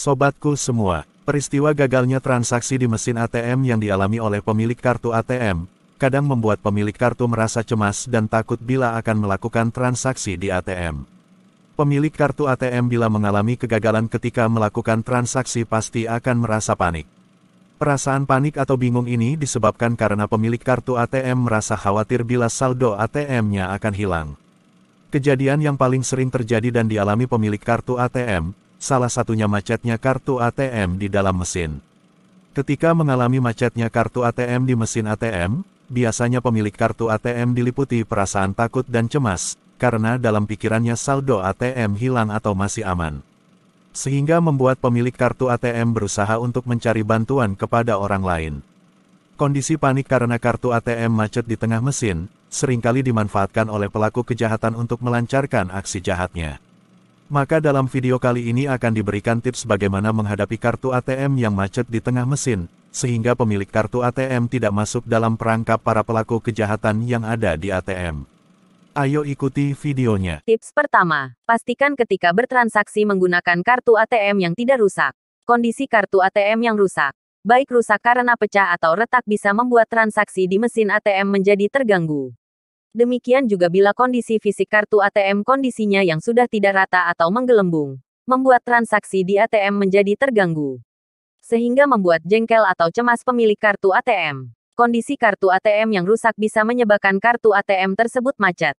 Sobatku semua, peristiwa gagalnya transaksi di mesin ATM yang dialami oleh pemilik kartu ATM, kadang membuat pemilik kartu merasa cemas dan takut bila akan melakukan transaksi di ATM. Pemilik kartu ATM bila mengalami kegagalan ketika melakukan transaksi pasti akan merasa panik. Perasaan panik atau bingung ini disebabkan karena pemilik kartu ATM merasa khawatir bila saldo ATM-nya akan hilang. Kejadian yang paling sering terjadi dan dialami pemilik kartu ATM, salah satunya macetnya kartu ATM di dalam mesin. Ketika mengalami macetnya kartu ATM di mesin ATM, biasanya pemilik kartu ATM diliputi perasaan takut dan cemas, karena dalam pikirannya saldo ATM hilang atau masih aman. Sehingga membuat pemilik kartu ATM berusaha untuk mencari bantuan kepada orang lain. Kondisi panik karena kartu ATM macet di tengah mesin, seringkali dimanfaatkan oleh pelaku kejahatan untuk melancarkan aksi jahatnya. Maka dalam video kali ini akan diberikan tips bagaimana menghadapi kartu ATM yang macet di tengah mesin, sehingga pemilik kartu ATM tidak masuk dalam perangkap para pelaku kejahatan yang ada di ATM. Ayo ikuti videonya. Tips pertama, pastikan ketika bertransaksi menggunakan kartu ATM yang tidak rusak. Kondisi kartu ATM yang rusak, baik rusak karena pecah atau retak bisa membuat transaksi di mesin ATM menjadi terganggu. Demikian juga bila kondisi fisik kartu ATM kondisinya yang sudah tidak rata atau menggelembung, membuat transaksi di ATM menjadi terganggu. Sehingga membuat jengkel atau cemas pemilik kartu ATM. Kondisi kartu ATM yang rusak bisa menyebabkan kartu ATM tersebut macet.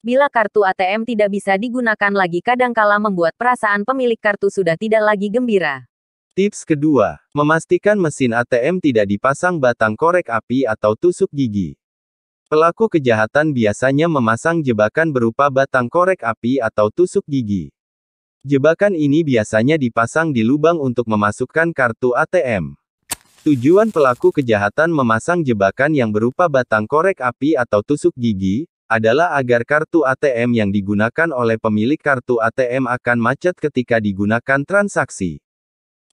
Bila kartu ATM tidak bisa digunakan lagi kadangkala membuat perasaan pemilik kartu sudah tidak lagi gembira. Tips kedua, memastikan mesin ATM tidak dipasang batang korek api atau tusuk gigi. Pelaku kejahatan biasanya memasang jebakan berupa batang korek api atau tusuk gigi. Jebakan ini biasanya dipasang di lubang untuk memasukkan kartu ATM. Tujuan pelaku kejahatan memasang jebakan yang berupa batang korek api atau tusuk gigi, adalah agar kartu ATM yang digunakan oleh pemilik kartu ATM akan macet ketika digunakan transaksi.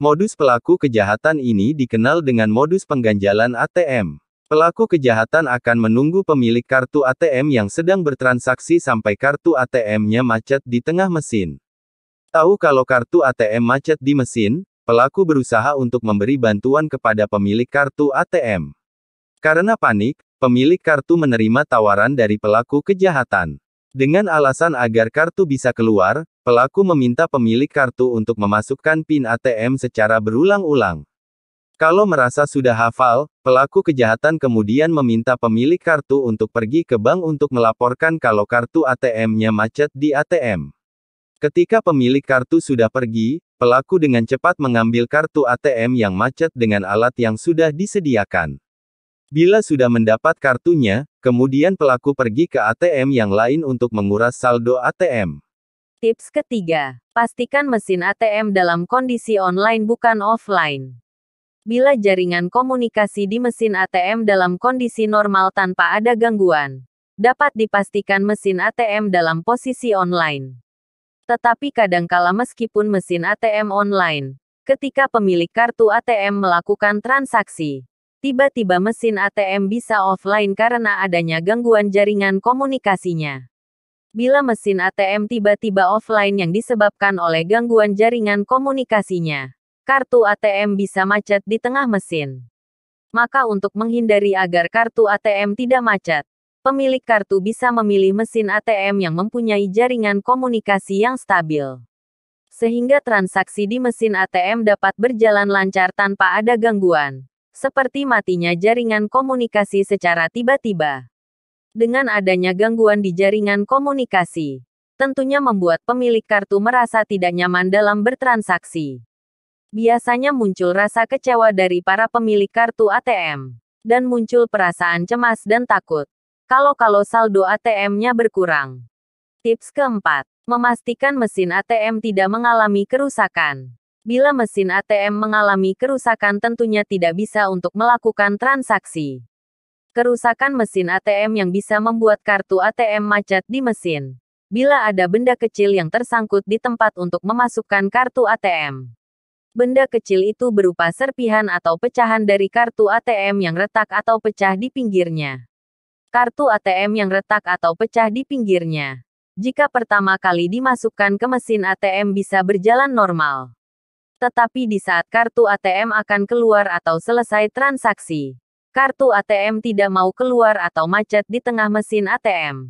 Modus pelaku kejahatan ini dikenal dengan modus pengganjalan ATM. Pelaku kejahatan akan menunggu pemilik kartu ATM yang sedang bertransaksi sampai kartu ATM-nya macet di tengah mesin. Tahu kalau kartu ATM macet di mesin, pelaku berusaha untuk memberi bantuan kepada pemilik kartu ATM. Karena panik, pemilik kartu menerima tawaran dari pelaku kejahatan. Dengan alasan agar kartu bisa keluar, pelaku meminta pemilik kartu untuk memasukkan PIN ATM secara berulang-ulang. Kalau merasa sudah hafal, pelaku kejahatan kemudian meminta pemilik kartu untuk pergi ke bank untuk melaporkan kalau kartu ATM-nya macet di ATM. Ketika pemilik kartu sudah pergi, pelaku dengan cepat mengambil kartu ATM yang macet dengan alat yang sudah disediakan. Bila sudah mendapat kartunya, kemudian pelaku pergi ke ATM yang lain untuk menguras saldo ATM. Tips ketiga, pastikan mesin ATM dalam kondisi online bukan offline. Bila jaringan komunikasi di mesin ATM dalam kondisi normal tanpa ada gangguan, dapat dipastikan mesin ATM dalam posisi online. Tetapi kadangkala meskipun mesin ATM online, ketika pemilik kartu ATM melakukan transaksi, tiba-tiba mesin ATM bisa offline karena adanya gangguan jaringan komunikasinya. Bila mesin ATM tiba-tiba offline yang disebabkan oleh gangguan jaringan komunikasinya, kartu ATM bisa macet di tengah mesin. Maka untuk menghindari agar kartu ATM tidak macet, pemilik kartu bisa memilih mesin ATM yang mempunyai jaringan komunikasi yang stabil. Sehingga transaksi di mesin ATM dapat berjalan lancar tanpa ada gangguan, seperti matinya jaringan komunikasi secara tiba-tiba. Dengan adanya gangguan di jaringan komunikasi, tentunya membuat pemilik kartu merasa tidak nyaman dalam bertransaksi. Biasanya muncul rasa kecewa dari para pemilik kartu ATM, dan muncul perasaan cemas dan takut kalau saldo ATM-nya berkurang. Tips keempat, memastikan mesin ATM tidak mengalami kerusakan. Bila mesin ATM mengalami kerusakan tentunya tidak bisa untuk melakukan transaksi. Kerusakan mesin ATM yang bisa membuat kartu ATM macet di mesin. Bila ada benda kecil yang tersangkut di tempat untuk memasukkan kartu ATM. Benda kecil itu berupa serpihan atau pecahan dari kartu ATM yang retak atau pecah di pinggirnya. Kartu ATM yang retak atau pecah di pinggirnya, jika pertama kali dimasukkan ke mesin ATM bisa berjalan normal. Tetapi di saat kartu ATM akan keluar atau selesai transaksi, kartu ATM tidak mau keluar atau macet di tengah mesin ATM.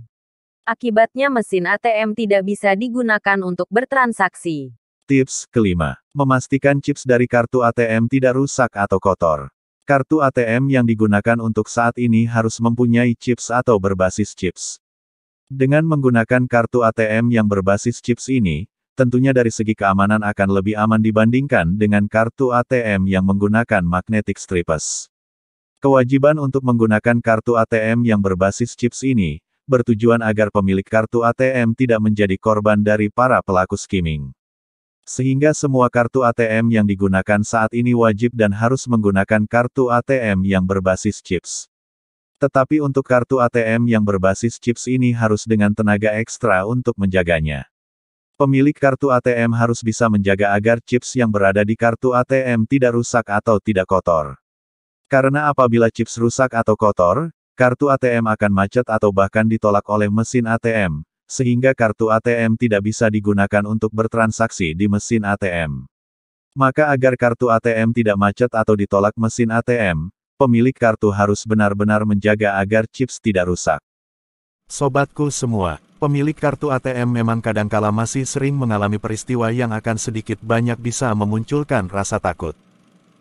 Akibatnya mesin ATM tidak bisa digunakan untuk bertransaksi. Tips kelima, memastikan chips dari kartu ATM tidak rusak atau kotor. Kartu ATM yang digunakan untuk saat ini harus mempunyai chips atau berbasis chips. Dengan menggunakan kartu ATM yang berbasis chips ini, tentunya dari segi keamanan akan lebih aman dibandingkan dengan kartu ATM yang menggunakan magnetic strips. Kewajiban untuk menggunakan kartu ATM yang berbasis chips ini, bertujuan agar pemilik kartu ATM tidak menjadi korban dari para pelaku skimming. Sehingga semua kartu ATM yang digunakan saat ini wajib dan harus menggunakan kartu ATM yang berbasis chips. Tetapi untuk kartu ATM yang berbasis chips ini harus dengan tenaga ekstra untuk menjaganya. Pemilik kartu ATM harus bisa menjaga agar chips yang berada di kartu ATM tidak rusak atau tidak kotor. Karena apabila chips rusak atau kotor, kartu ATM akan macet atau bahkan ditolak oleh mesin ATM, sehingga kartu ATM tidak bisa digunakan untuk bertransaksi di mesin ATM. Maka agar kartu ATM tidak macet atau ditolak mesin ATM, pemilik kartu harus benar-benar menjaga agar chips tidak rusak. Sobatku semua, pemilik kartu ATM memang kadangkala masih sering mengalami peristiwa yang akan sedikit banyak bisa memunculkan rasa takut.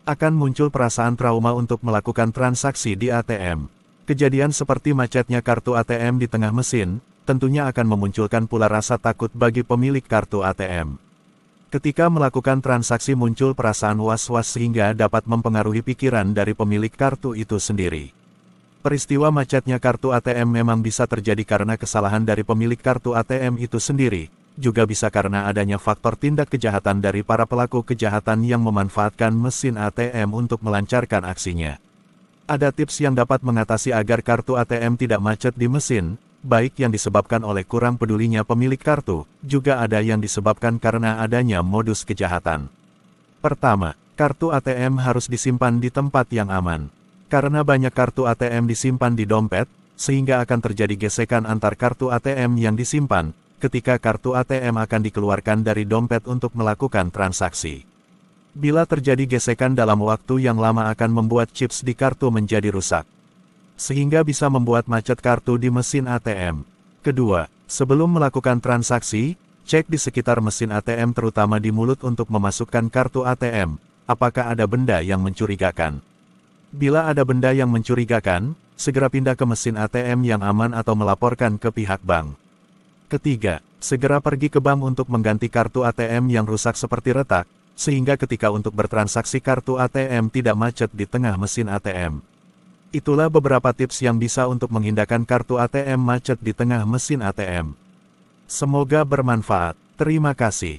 Akan muncul perasaan trauma untuk melakukan transaksi di ATM. Kejadian seperti macetnya kartu ATM di tengah mesin, tentunya akan memunculkan pula rasa takut bagi pemilik kartu ATM. Ketika melakukan transaksi muncul perasaan was-was sehingga dapat mempengaruhi pikiran dari pemilik kartu itu sendiri. Peristiwa macetnya kartu ATM memang bisa terjadi karena kesalahan dari pemilik kartu ATM itu sendiri, juga bisa karena adanya faktor tindak kejahatan dari para pelaku kejahatan yang memanfaatkan mesin ATM untuk melancarkan aksinya. Ada tips yang dapat mengatasi agar kartu ATM tidak macet di mesin, baik yang disebabkan oleh kurang pedulinya pemilik kartu, juga ada yang disebabkan karena adanya modus kejahatan. Pertama, kartu ATM harus disimpan di tempat yang aman. Karena banyak kartu ATM disimpan di dompet, sehingga akan terjadi gesekan antar kartu ATM yang disimpan, ketika kartu ATM akan dikeluarkan dari dompet untuk melakukan transaksi. Bila terjadi gesekan dalam waktu yang lama akan membuat chips di kartu menjadi rusak, sehingga bisa membuat macet kartu di mesin ATM. Kedua, sebelum melakukan transaksi, cek di sekitar mesin ATM terutama di mulut untuk memasukkan kartu ATM, apakah ada benda yang mencurigakan. Bila ada benda yang mencurigakan, segera pindah ke mesin ATM yang aman atau melaporkan ke pihak bank. Ketiga, segera pergi ke bank untuk mengganti kartu ATM yang rusak seperti retak, sehingga ketika untuk bertransaksi kartu ATM tidak macet di tengah mesin ATM. Itulah beberapa tips yang bisa untuk menghindarkan kartu ATM macet di tengah mesin ATM. Semoga bermanfaat. Terima kasih.